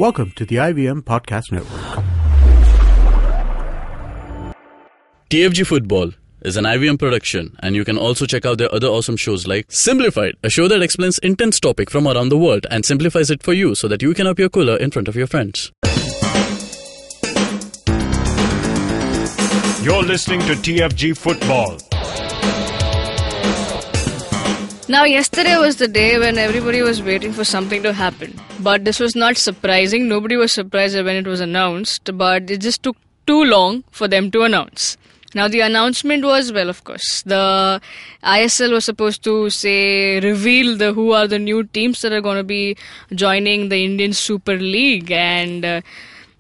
Welcome to the IVM Podcast Network. TFG Football is an IVM production, and you can also check out their other awesome shows like Simplified, a show that explains intense topic from around the world and simplifies it for you so that you can appear cooler in front of your friends. You're listening to TFG Football. Now, yesterday was the day when everybody was waiting for something to happen. But this was not surprising. Nobody was surprised when it was announced. But it just took too long for them to announce. Now, the announcement was, well, of course, the ISL was supposed to reveal who are the new teams that are going to be joining the Indian Super League. And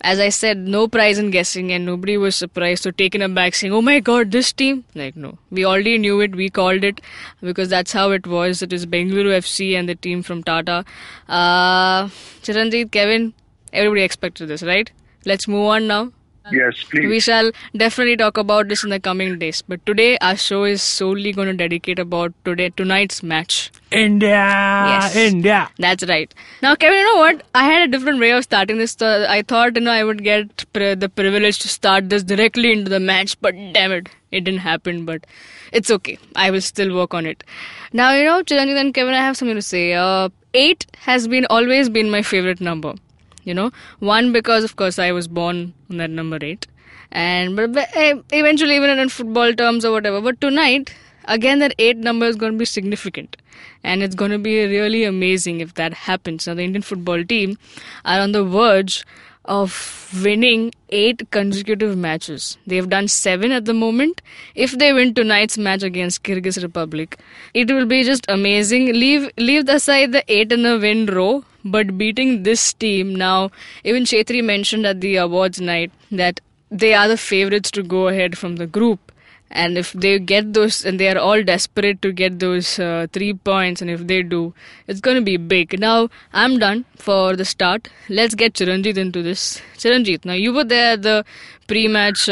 as I said, no prize in guessing, and nobody was surprised or taken aback saying, oh my god, this team? Like, no. We already knew it, we called it, because that's how it was. It is Bengaluru FC and the team from Tata. Chiranjeet, Kevin, everybody expected this, right? Let's move on now. Yes, please. We shall definitely talk about this in the coming days. But today, our show is solely going to dedicate about tonight's match. India! Yes. India! That's right. Now, Kevin, you know what? I had a different way of starting this. I thought, I would get the privilege to start this directly into the match. But damn it, it didn't happen. But it's okay. I will still work on it. Now, Chiranjeet and Kevin, I have something to say. 8 has always been my favorite number. One, because of course I was born on that number 8, and but eventually even in football terms or whatever. But tonight, again, that 8 number is going to be significant, and it's going to be really amazing if that happens. Now, the Indian football team are on the verge of winning 8 consecutive matches. They've done 7 at the moment. If they win tonight's match against Kyrgyz Republic, it will be just amazing. Leave aside the 8 in a win row, but beating this team now, even Chhetri mentioned at the awards night that they are the favourites to go ahead from the group. And if they get those, and they are all desperate to get those 3 points, and if they do, it's going to be big. Now, I'm done for the start. Let's get Chiranjeet into this. Chiranjeet, now you were there at the pre-match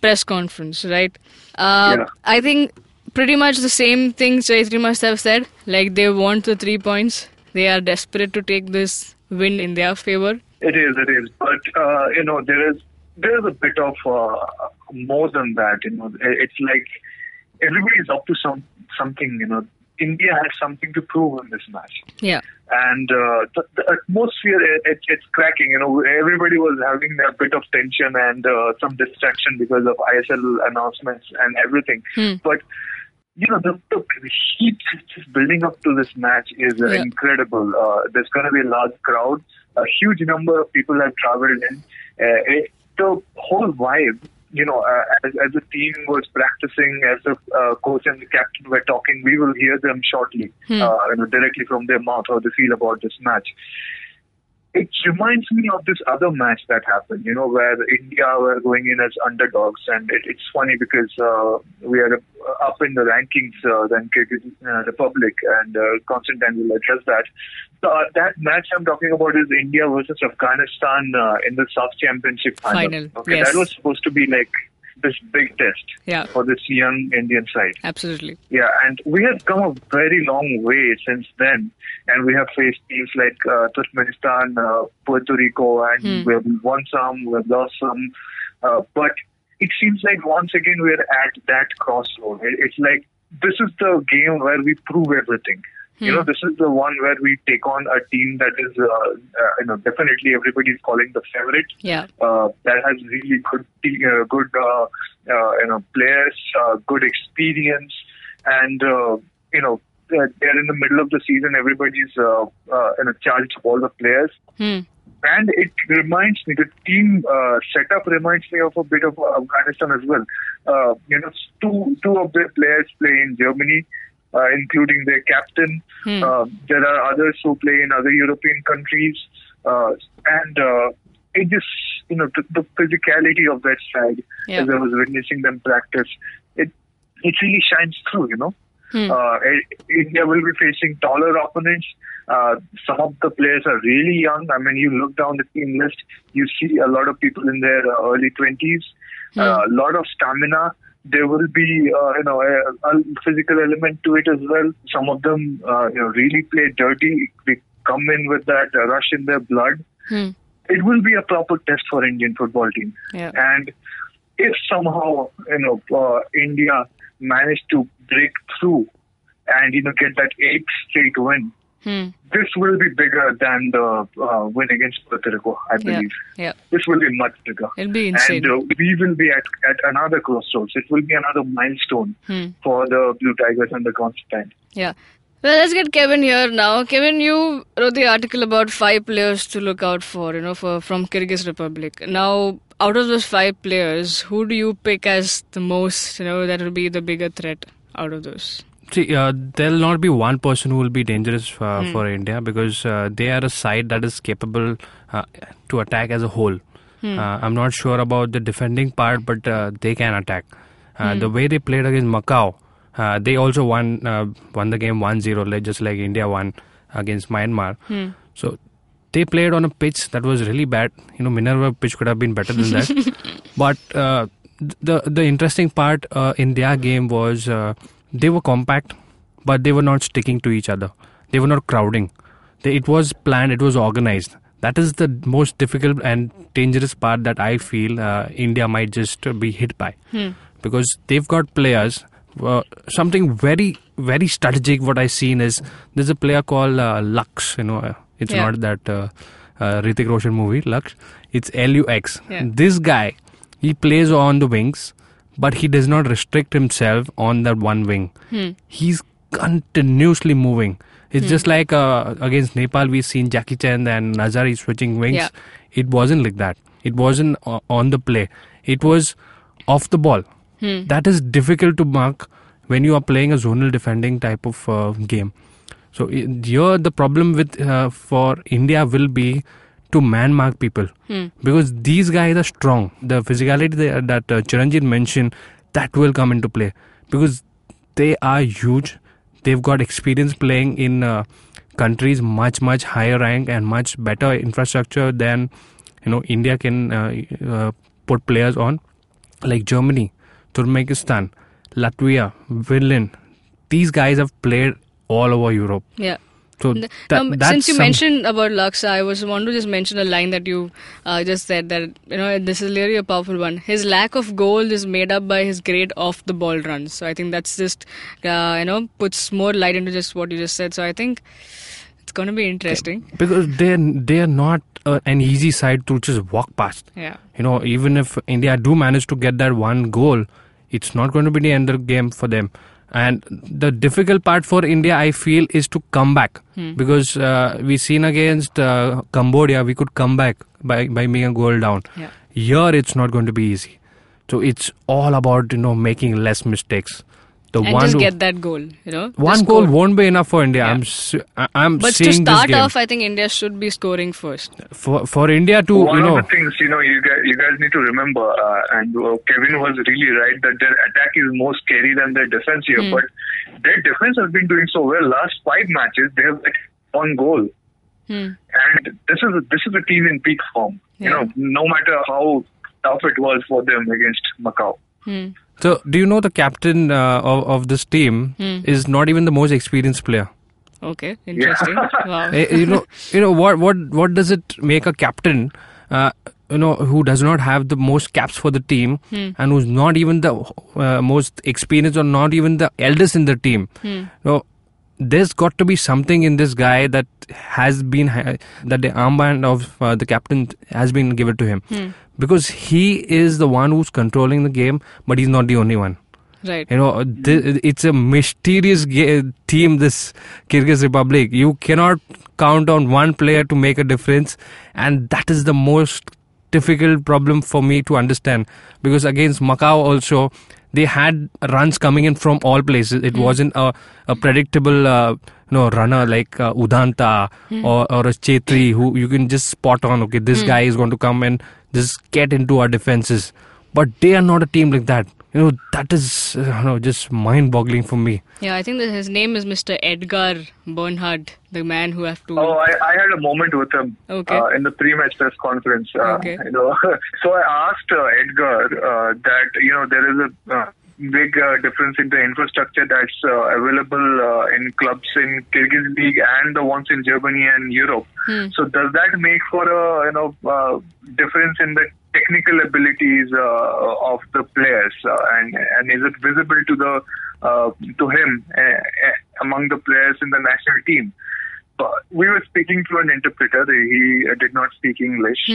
press conference, right? Yeah. I think pretty much the same thing Chhetri must have said. Like, they want the 3 points. They are desperate to take this win in their favour. It is. But, there is a bit of more than that. It's like everybody's up to something. India has something to prove in this match. Yeah. And the atmosphere, it's cracking. Everybody was having a bit of tension and some distraction because of ISL announcements and everything. But the heat just building up to this match is incredible. There's going to be a large crowd. A huge number of people have traveled in. The whole vibe, as the team was practicing, as the coach and the captain were talking, we will hear them shortly, directly from their mouth, how they feel about this match. It reminds me of this other match that happened, where India were going in as underdogs. And it's funny because we are up in the rankings than Kyrgyz Republic, and Constantine will address that. That match I'm talking about is India versus Afghanistan in the South Championship final. Okay, yes. That was supposed to be like this big test for this young Indian side. Absolutely. Yeah, and we have come a very long way since then. And we have faced teams like Turkmenistan, Puerto Rico, and we have won some, we have lost some. But it seems like once again we're at that crossroad. It's like this is the game where we prove everything. This is the one where we take on a team that is, definitely everybody is calling the favorite. Yeah. That has really good players, good experience, and they're in the middle of the season. Everybody's charged of all the players. And it reminds me, the team setup reminds me of a bit of Afghanistan as well. Two of their players play in Germany, including their captain. There are others who play in other European countries. And it just, the physicality of that side, as I was witnessing them practice, it really shines through, India will be facing taller opponents. Some of the players are really young. I mean, you look down the team list, you see a lot of people in their early 20s, a lot of stamina. There will be, a physical element to it as well. Some of them, really play dirty. They come in with that rush in their blood. it will be a proper test for Indian football team. Yeah. And if somehow, India managed to break through and, get that 8th straight win, this will be bigger than the win against Puerto Rico, I believe. Yeah. This will be much bigger. It'll be insane. And we will be at another crossroads. It will be another milestone for the Blue Tigers under Constantine. Yeah. Well, let's get Kevin here now. Kevin, you wrote the article about 5 players to look out for, from Kyrgyz Republic. Now, out of those 5 players, who do you pick as the most, that will be the bigger threat out of those? See, there'll not be one person who will be dangerous for India, because they are a side that is capable to attack as a whole. I'm not sure about the defending part, but they can attack. The way they played against Macau, they also won the game 1-0, just like India won against Myanmar. So they played on a pitch that was really bad. Minerva pitch could have been better than that. But the interesting part in their game was they were compact, but they were not sticking to each other. They were not crowding. It was planned, it was organized. That is the most difficult and dangerous part that I feel India might just be hit by. Because they've got players. Something very, very strategic what I've seen is there's a player called Lux. It's not that Hrithik Roshan movie, Lux. It's Lux. Yeah. This guy, he plays on the wings, but he does not restrict himself on that one wing. He's continuously moving. It's just like against Nepal, we've seen Jackie Chan and Nazari switching wings. Yeah. It wasn't like that. It wasn't on the play. It was off the ball. That is difficult to mark when you are playing a zonal defending type of game. So here the problem with for India will be to man mark people, because these guys are strong. The physicality that Chiranjit mentioned, that will come into play, because they are huge. They've got experience playing in countries much higher rank and much better infrastructure than India can put players on, like Germany, Turkmenistan, Latvia, Finland. These guys have played all over Europe. Yeah. So since you mentioned about Lux, I want to just mention a line that you just said, that this is really a powerful one. His lack of goal is made up by his great off the ball runs. So I think that's just puts more light into just what you just said. So I think it's going to be interesting, because they're not an easy side to just walk past. Yeah. Even if India do manage to get that one goal, it's not going to be the end of the game for them. And the difficult part for India, I feel, is to come back. Because we've seen against Cambodia, we could come back by making a goal down. Yeah. Here, it's not going to be easy. So it's all about, making less mistakes. Get that goal, One goal won't be enough for India. Yeah. But to start off, I think India should be scoring first. For India to, One of the things, you guys need to remember, and Kevin was really right, that their attack is more scary than their defense here. But their defense has been doing so well. Last 5 matches, they have one goal. And this is a team in peak form. Yeah. No matter how tough it was for them against Macau. So, do you know the captain of this team is not even the most experienced player? Okay, interesting. Wow. What does it make a captain? Who does not have the most caps for the team and who's not even the most experienced or not even the eldest in the team. There's got to be something in this guy that has been that the armband of the captain has been given to him, because he is the one who's controlling the game, but he's not the only one. Right. It's a mysterious team, this Kyrgyz Republic. You cannot count on one player to make a difference, and that is the most difficult problem for me to understand, because against Macau also, they had runs coming in from all places. It wasn't a predictable runner like Udanta or a Chhetri who you can just spot on, okay, this guy is going to come and just get into our defenses. But they are not a team like that. That is just mind-boggling for me. Yeah, I think that his name is Mr. Edgar Bernhard, the man who have to... Oh, I had a moment with him in the pre-match press conference. Okay. So I asked Edgar that, there is big difference in the infrastructure that's available in clubs in Kyrgyz League and the ones in Germany and Europe. So does that make for a difference in the technical abilities of the players, and is it visible to him among the players in the national team? We were speaking to an interpreter. He did not speak English,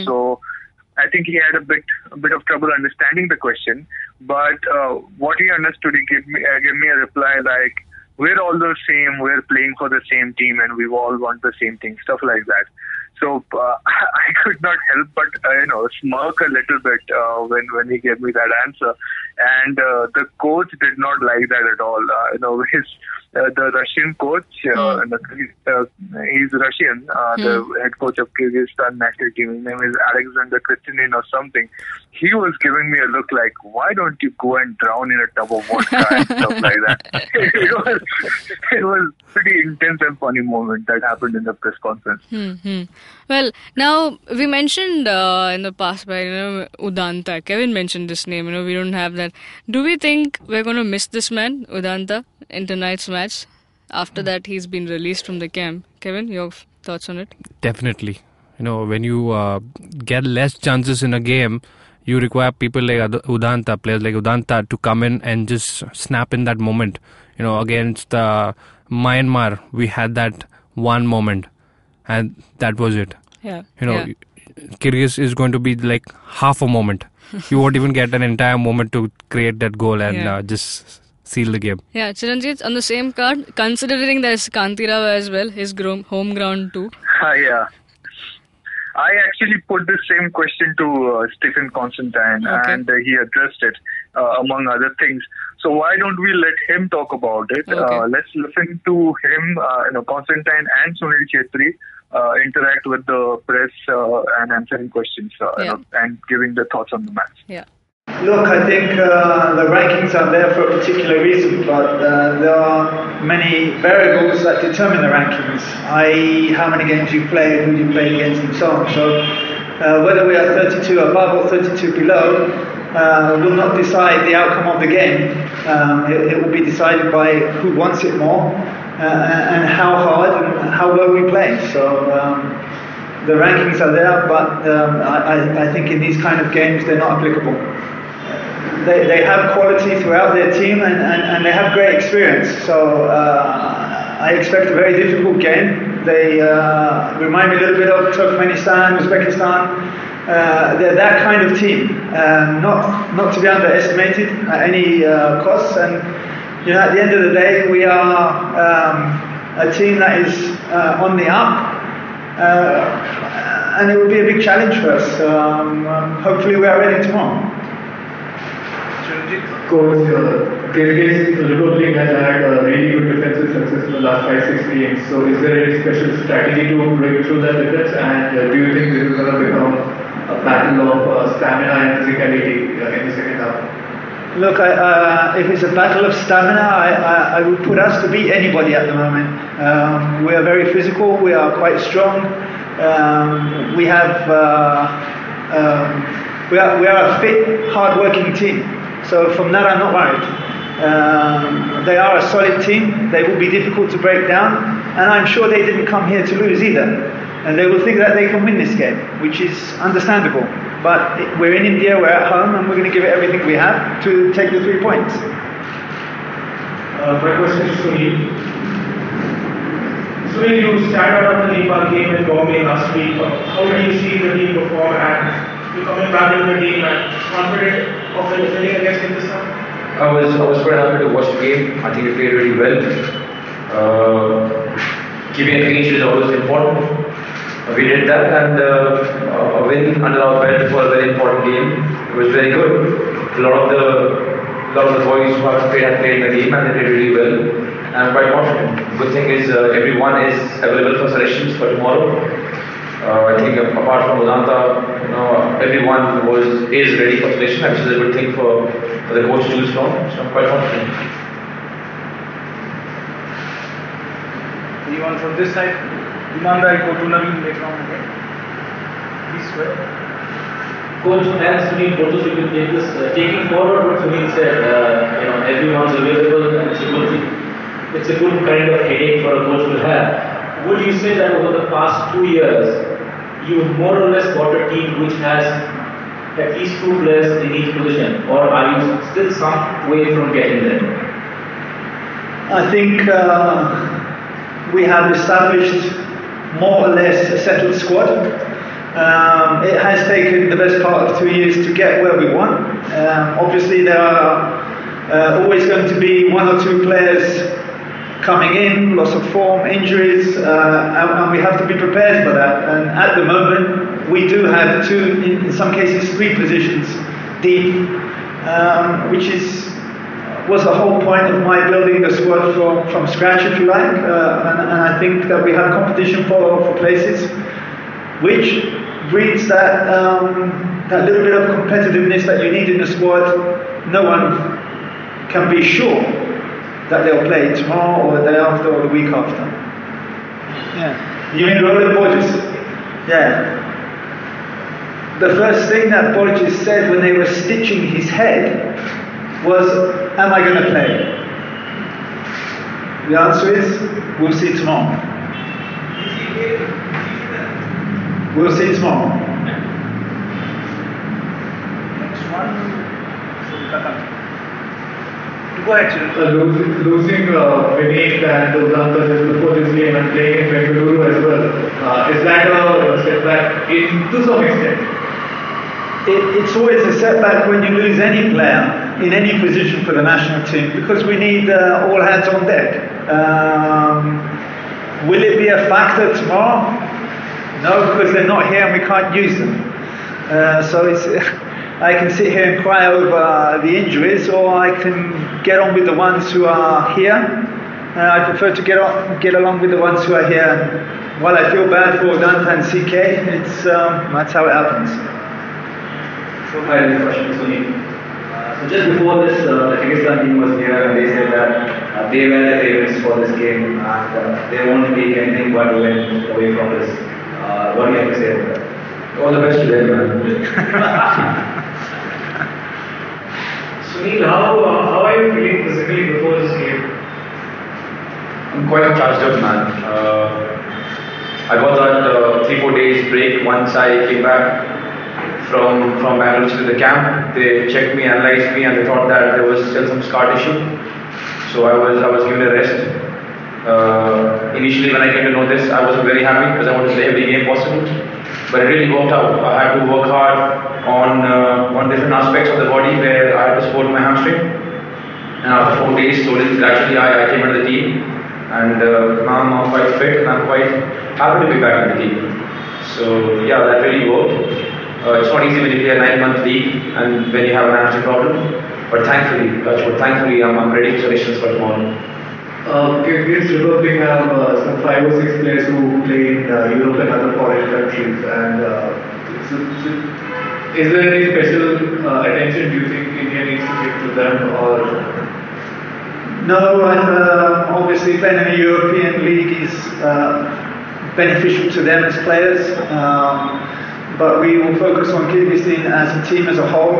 so I think he had a bit of trouble understanding the question. But what he understood, he gave me a reply like, "We're all the same. We're playing for the same team, and we all want the same thing." Stuff like that. So I could not help but smirk a little bit when he gave me that answer. And the coach did not like that at all. The Russian coach, he's Russian, the head coach of Kyrgyzstan national team. His name is Alexander Kristinin or something. He was giving me a look like, "Why don't you go and drown in a tub of vodka?" and stuff like that. It was pretty intense and funny moment that happened in the press conference. Well, now we mentioned in the past by Udanta. Kevin mentioned this name. We don't have that. Do we think we're going to miss this man, Udanta, in tonight's match? After that, he's been released from the camp. Kevin, your thoughts on it? Definitely. When you get less chances in a game, you require people like Udanta, players like Udanta, to come in and just snap in that moment. Against Myanmar, we had that one moment, and that was it. Yeah. Kyrgyz is going to be like half a moment. You won't even get an entire moment to create that goal and just seal the game. Yeah, Chiranjit, on the same card, considering there's Kantirava as well, his home ground too. Yeah. I actually put the same question to Stephen Constantine, and he addressed it, among other things. So why don't we let him talk about it? Let's listen to him, Constantine and Sunil Chhetri interact with the press and answering questions and giving their thoughts on the match. Yeah. Look, I think the rankings are there for a particular reason, but there are many variables that determine the rankings, i.e. how many games you play, who you play against, and so on. So whether we are 32 above or 32 below will not decide the outcome of the game. It will be decided by who wants it more and how hard and how well we play. So the rankings are there, but I think in these kind of games they're not applicable. They have quality throughout their team and they have great experience. So I expect a very difficult game. They remind me a little bit of Turkmenistan, Uzbekistan. They're that kind of team, not to be underestimated at any cost. And at the end of the day, we are a team that is on the up. And it will be a big challenge for us. Hopefully we are ready tomorrow. Coach, Kyrgyz Republic has had really good defensive success in the last 5-6 games. So is there any special strategy to break through that defense? And do you think this is going to become a battle of stamina and physicality in the second half? Look, if it's a battle of stamina, I would put us to beat anybody at the moment. We are very physical. We are quite strong. We are a fit, hard-working team. So from that, I'm not worried. They are a solid team. They will be difficult to break down, and I'm sure they didn't come here to lose either. And they will think that they can win this game, which is understandable. But we're in India, we're at home, and we're going to give it everything we have to take the 3 points. My question is Sunil. Sunil, you started out the Nepal game in Bombay last week. How do you see the team perform, and you coming back into the game and confident of winning against Kyrgyzstan? I was quite happy to watch the game. I think we played really well. Keeping a clean sheet is always important. We did that, and a win under our belt for a very important game. It was very good. A lot of the boys who haven't played have played in the game, and they did really well. I'm quite confident. Good thing is everyone is available for selections for tomorrow. I think apart from Udanta, everyone is ready for selection, which is a good thing for the coach to choose from. So I'm quite confident. Anyone from this side? Dimanda, I go to Naveen later on again. Please swear. Coach and Sunil, both of you can take this. Taking forward what Sunil said, everyone's available and it's a good thing. It's a good kind of headache for a coach to have. Would you say that over the past 2 years, you more or less got a team which has at least 2 players in each position, or are you still some way from getting there? I think we have established more or less a settled squad. It has taken the best part of 2 years to get where we want. Obviously, there are always going to be 1 or 2 players coming in, loss of form, injuries, and we have to be prepared for that. And at the moment, we do have 2, in some cases 3 positions deep, which was the whole point of my building the squad from scratch, if you like. And I think that we have competition for places, which breeds that little bit of competitiveness that you need in the squad. No one can be sure that they'll play tomorrow or the day after or the week after. Yeah. You mean Roland Borges? Yeah. The first thing that Borges said when they were stitching his head was, am I going to play? The answer is, we'll see tomorrow. We'll see tomorrow. Next one. Go ahead, Sunil. Losing Vinay and Udanta just before this game and playing in Bengaluru as well, is that a setback to some extent? It's always a setback when you lose any player in any position for the national team, because we need all hands on deck. Will it be a factor tomorrow? No, because they're not here and we can't use them. So I can sit here and cry over the injuries, or I can get on with the ones who are here. I prefer to get along with the ones who are here. While I feel bad for Danta and CK, that's how it happens. So I have a question, Sunil. So just before this, the Kyrgyzstan team was here and they said that they were the favorites for this game and they won't take anything but win away from this. What do you have to say about that? All the best to them, man. Sunil, how are you feeling physically before this game? I'm quite charged up, man. I got that 3-4 days break once I came back from Bangalore to the camp. They checked me, analyzed me, and they thought that there was still some scar tissue. So I was given a rest. Initially, when I came to know this, I wasn't very happy because I wanted to play every game possible. But it really worked out. I had to work hard on different aspects of the body where I had to support my hamstring. And after 4 days, slowly, gradually, I came into the team. And now I'm quite fit and I'm quite happy to be back in the team. So yeah, that really worked. It's not easy when you play a 9-month league and when you have an hamstring problem. But thankfully, I'm ready for selections for tomorrow. Kyrgyz Republic have some 5 or 6 players who play in Europe and other foreign countries. And is there any special attention do you think India needs to give to them, or? No, obviously playing in a European league is beneficial to them as players. But we will focus on Kyrgyzstan as a team as a whole,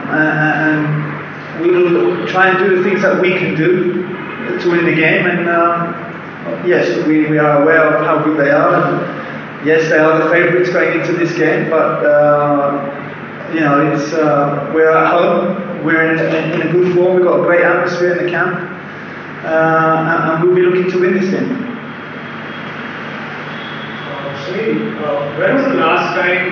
and we will try and do the things that we can do to win the game. And yes, we are aware of how good they are. And yes, they are the favourites going into this game. But it's we're at home. We're in a good form. We've got a great atmosphere in the camp, and we'll be looking to win this game. When was the last time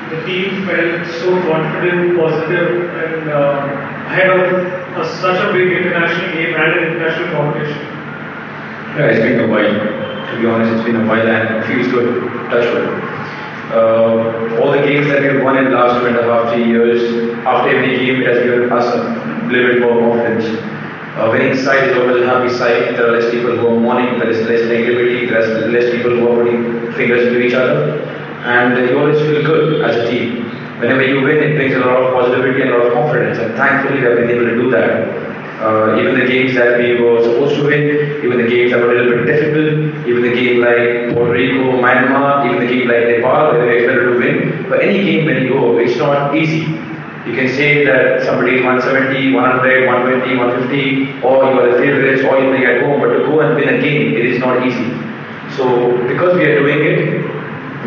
the team felt so confident, positive, and ahead of such a big international game and an international competition? Yeah, it's been a while. To be honest, it's been a while and it feels good. Touch wood. All the games that we've won in the last 2.5, 3 years, after every game, it has given us a little bit more confidence. Winning side is always a happy side. There are less people who are mourning, there is less negativity, there are less people who are putting fingers into each other. And you always feel good as a team. Whenever you win, it brings a lot of positivity and a lot of confidence. And thankfully, we have been able to do that. Even the games that we were supposed to win, even the games that were a little bit difficult, even the game like Puerto Rico, Myanmar, even the game like Nepal, where we were expected to win, for any game when you go, it's not easy. You can say that somebody is 170, 100, 120, 150, or you are the favorites, or you play at home, but to go and win a game, it is not easy. So because we are doing it,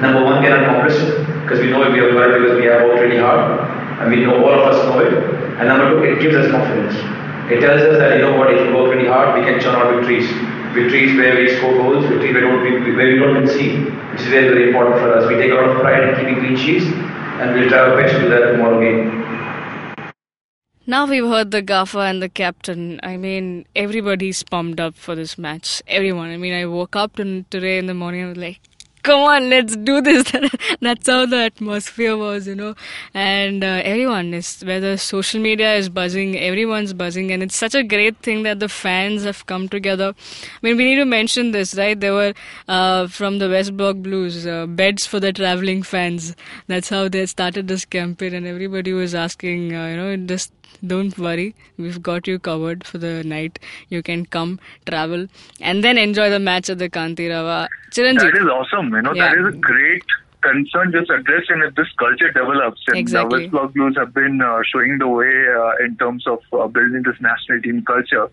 number one, we are accomplished, because we know we have worked, because we have worked really hard, and we know, all of us know it. And number two, it gives us confidence. It tells us that, you know what, if we work really hard, we can churn out victories. Victories where we score goals, victories where we don't concede, which is very, very important for us. We take a lot of pride in keeping clean sheets, and we'll try our best to do that tomorrow game. Now we've heard the gaffer and the captain. I mean, everybody's pumped up for this match. Everyone. I mean, I woke up today in the morning and was like, come on, let's do this. That's how the atmosphere was, And everyone is, whether social media is buzzing, everyone's buzzing. And it's such a great thing that the fans have come together. I mean, we need to mention this, right? There were, from the West Block Blues, beds for the travelling fans. That's how they started this campaign. And everybody was asking, just don't worry, we've got you covered for the night. You can come, travel, and then enjoy the match at the Kantirava. Chiranjeev. That is awesome. That is a great concern just addressed, and if this culture develops, and exactly. The West Block Blues have been showing the way in terms of building this national team culture.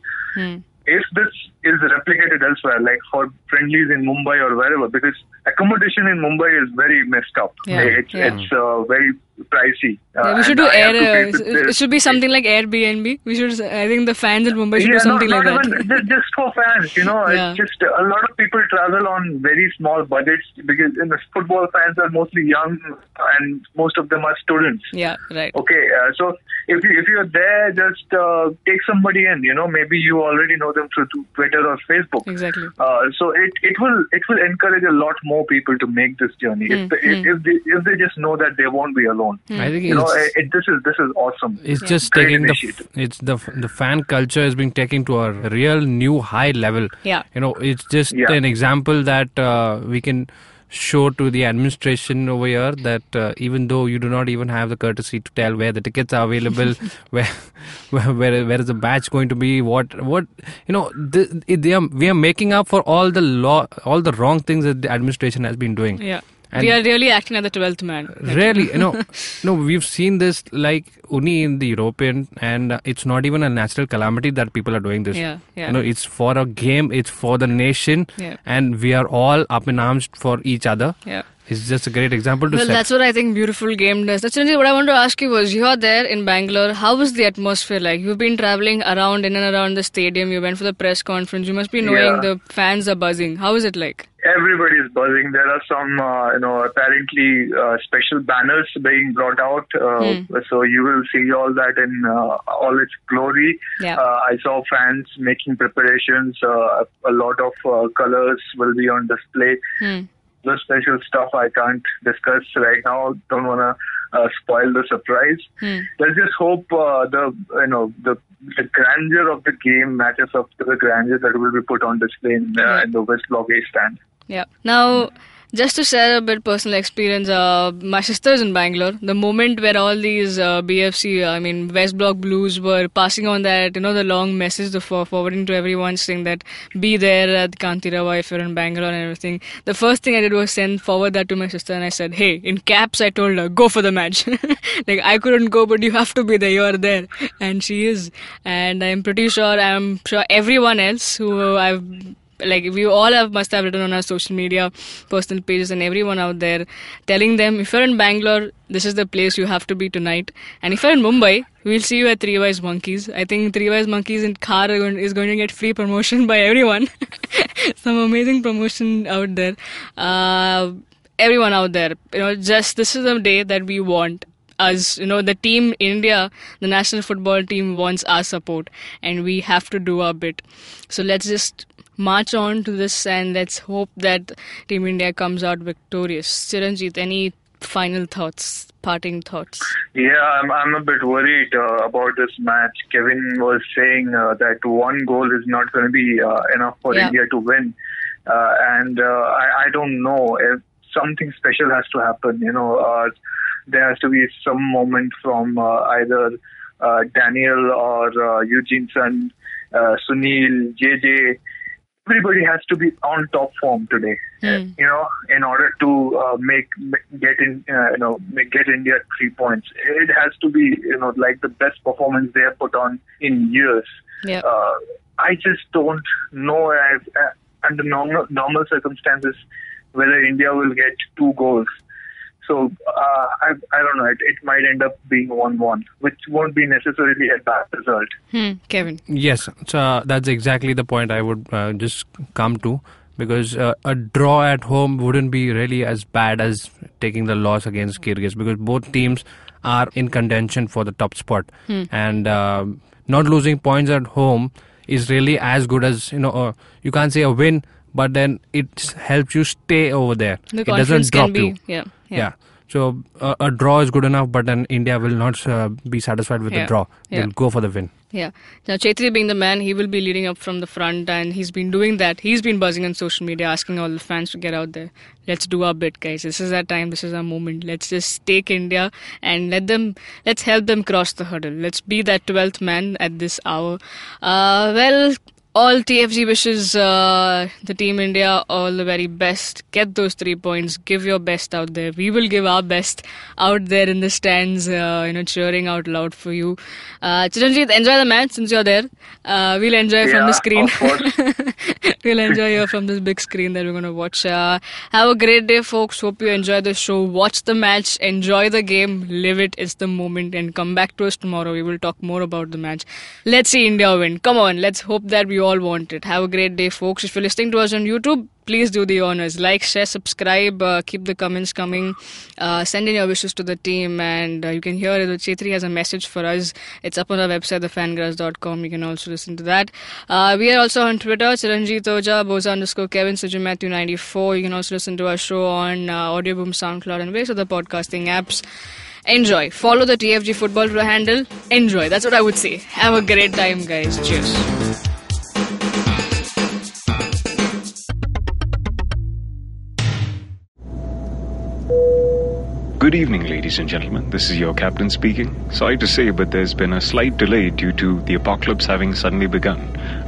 If this is replicated elsewhere, like for friendlies in Mumbai or wherever, because accommodation in Mumbai is very messed up. It's very pricey. We should do it should be something like Airbnb. I think the fans in Mumbai should do something like that. Even just for fans, It's just a lot of people travel on very small budgets because football fans are mostly young and most of them are students. Yeah, right. Okay, so if you're there, just take somebody in. Maybe you already know them through Twitter or Facebook. Exactly. So it will encourage a lot more people to make this journey if they just know that they won't be alone. I think this is awesome. It's just taking the fan culture is being taken to a real new high level. Yeah. It's just an example that we can show to the administration over here that even though you do not even have the courtesy to tell where the tickets are available, where is the match going to be, we are making up for all the wrong things that the administration has been doing. Yeah. And we are really acting as the 12th man. Really, we've seen this like only in the European, and it's not even a natural calamity that people are doing this. Yeah. It's for a game, it's for the nation, and we are all up in arms for each other. Yeah. It's just a great example to set. Well, that's what I think beautiful game does. That's what I want to ask you was, you are there in Bangalore. How was the atmosphere like? You've been traveling in and around the stadium. You went for the press conference. You must be knowing the fans are buzzing. How is it like? Everybody is buzzing. There are some, apparently special banners being brought out. So you will see all that in all its glory. Yeah. I saw fans making preparations. A lot of colors will be on display. The special stuff I can't discuss right now. Don't want to spoil the surprise. Let's just hope the grandeur of the game matches up to the grandeur that will be put on display in the West Block A stand. Yeah. Now, just to share a bit personal experience, my sister's in Bangalore. The moment where all these West Block Blues were passing on that, the long message forwarding to everyone saying that be there at Kantirava if you're in Bangalore and everything. The first thing I did was forward that to my sister, and I said, hey, in caps, I told her, go for the match. Like, I couldn't go, but you have to be there. You are there. And she is. And I'm sure everyone else who we all must have written on our social media, personal pages, and everyone out there telling them, if you're in Bangalore, this is the place you have to be tonight. And if you're in Mumbai, we'll see you at Three Wise Monkeys. I think Three Wise Monkeys in car is going to get free promotion by everyone. Some amazing promotion out there. Everyone out there, this is the day that we want. Us, the team India, the national football team wants our support, and we have to do our bit. So let's just march on to this, and let's hope that Team India comes out victorious. Chiranjeev, any final thoughts, parting thoughts? Yeah, I'm a bit worried about this match. Kevin was saying that one goal is not going to be enough for India to win. And I don't know if something special has to happen. There has to be some moment from either Daniel or Eugene's son, Sunil, JJ. everybody has to be on top form today. In order to get India 3 points. It has to be like the best performance they have put on in years. Yep. I just don't know under normal circumstances whether India will get 2 goals. So I don't know. It might end up being 1-1, which won't be necessarily a bad result. Kevin. Yes, so that's exactly the point I would just come to, because a draw at home wouldn't be really as bad as taking the loss against Kyrgyz, because both teams are in contention for the top spot, and not losing points at home is really as good as you can't say a win, but then it helps you stay over there. The it doesn't drop you. Yeah. So a draw is good enough, but then India will not be satisfied with the draw. They'll go for the win. Yeah. Now, Chhetri being the man, he will be leading up from the front, and he's been doing that. He's been buzzing on social media, asking all the fans to get out there. Let's do our bit, guys. This is our time. This is our moment. Let's just take India and let's help them cross the hurdle. Let's be that 12th man at this hour. All TFG wishes the Team India all the very best. Get those 3 points. Give your best out there. We will give our best out there in the stands, cheering out loud for you. Chiranjit, enjoy the match since you're there. We'll enjoy from the screen. Of course. We'll enjoy you from this big screen that we're going to watch. Have a great day, folks. Hope you enjoy the show. Watch the match. Enjoy the game. Live it. It's the moment. And come back to us tomorrow. We will talk more about the match. Let's see India win. Come on. Let's hope that we all want it. Have a great day, folks. If you're listening to us on YouTube, please do the honors. Like, share, subscribe, keep the comments coming, send in your wishes to the team, and you can hear that Chhetri has a message for us. It's up on our website, thefangrass.com. You can also listen to that. We are also on Twitter, Chiranjit Oja, Boza_Kevin, Sujin Matthew 94. You can also listen to our show on Audio Boom, SoundCloud, and various other podcasting apps. Enjoy. Follow the TFG football handle. Enjoy. That's what I would say. Have a great time, guys. Cheers. Good evening, ladies and gentlemen. This is your captain speaking. Sorry to say, but there's been a slight delay due to the apocalypse having suddenly begun.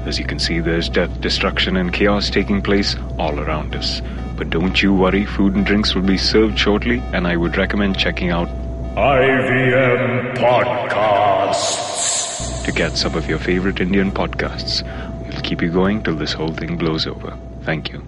As you can see, there's death, destruction, and chaos taking place all around us. But don't you worry, food and drinks will be served shortly, and I would recommend checking out IVM Podcasts to get some of your favorite Indian podcasts. We'll keep you going till this whole thing blows over. Thank you.